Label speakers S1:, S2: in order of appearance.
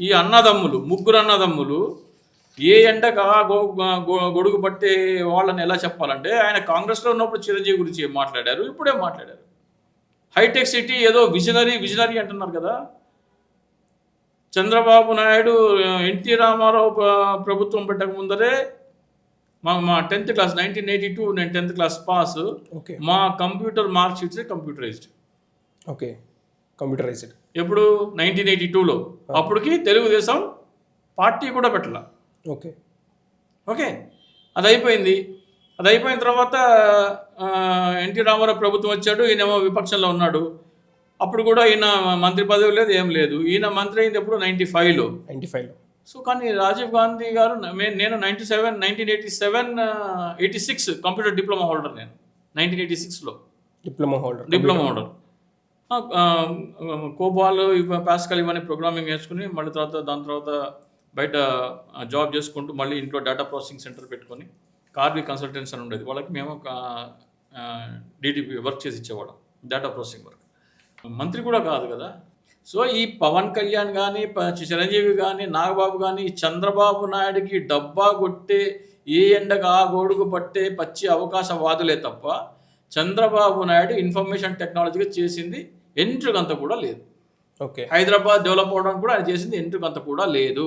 S1: ఈ అన్నదమ్ములు ముగ్గురు అన్నదమ్ములు ఏ ఎండకు గొడుగు పట్టే వాళ్ళని ఎలా చెప్పాలంటే, ఆయన కాంగ్రెస్లో ఉన్నప్పుడు చిరంజీవి గురించి ఏం మాట్లాడారు, ఇప్పుడే మాట్లాడారు. హైటెక్ సిటీ ఏదో విజనరీ అంటున్నారు కదా. చంద్రబాబు నాయుడు ఎన్టీ రామారావు ప్రభుత్వం పెట్టక ముందరే మా 10th క్లాస్ 1982 నేను 10th క్లాస్ పాస్. మా computer mark sheets computerized.
S2: Okay, computerized
S1: ఎప్పుడు 1982లో. అప్పటికి తెలుగుదేశం పార్టీ కూడా పెట్టాల.
S2: ఓకే
S1: ఓకే అది అయిపోయింది. అది అయిపోయిన తర్వాత ఎన్టీ రామారావు ప్రభుత్వం వచ్చాడు, ఈయనేమో విపక్షంలో ఉన్నాడు. అప్పుడు కూడా ఈయన మంత్రి పదవి లేదు, ఏం లేదు. ఈయన మంత్రి అయింది ఎప్పుడు 95లో. సో కానీ రాజీవ్ గాంధీ గారు నేను 1986 కంప్యూటర్ డిప్లొమా హోల్డర్. నేను 1986లో డిప్లొమా హోల్డర్. కోబాల్ పాస్కల్ ఇవన్నీ ప్రోగ్రామింగ్ నేర్చుకుని మళ్ళీ దాని తర్వాత బయట జాబ్ చేసుకుంటూ మళ్ళీ ఇంట్లో డేటా ప్రాసెసింగ్ సెంటర్ పెట్టుకొని కార్బీ కన్సల్టెన్సీ అని ఉండేది. వాళ్ళకి మేము డిటిపి వర్క్ చేసి ఇచ్చేవాళ్ళం, డేటా ప్రాసెసింగ్ వర్క్. మంత్రి కూడా కాదు కదా. సో ఈ పవన్ కళ్యాణ్ కానీ, చిరంజీవి కానీ, నాగబాబు కానీ, చంద్రబాబు నాయుడికి డబ్బా కొట్టే, ఏ ఎండకు ఆ గోడుగు పట్టే పచ్చి అవకాశవాదులే తప్ప చంద్రబాబు నాయుడు ఇన్ఫర్మేషన్ టెక్నాలజీగా చేసింది ఎంట్రుకంత కూడా లేదు.
S2: ఓకే,
S1: హైదరాబాద్ డెవలప్ అవడానికి కూడా ఆయన చేసింది ఎంట్రుకంత కూడా లేదు.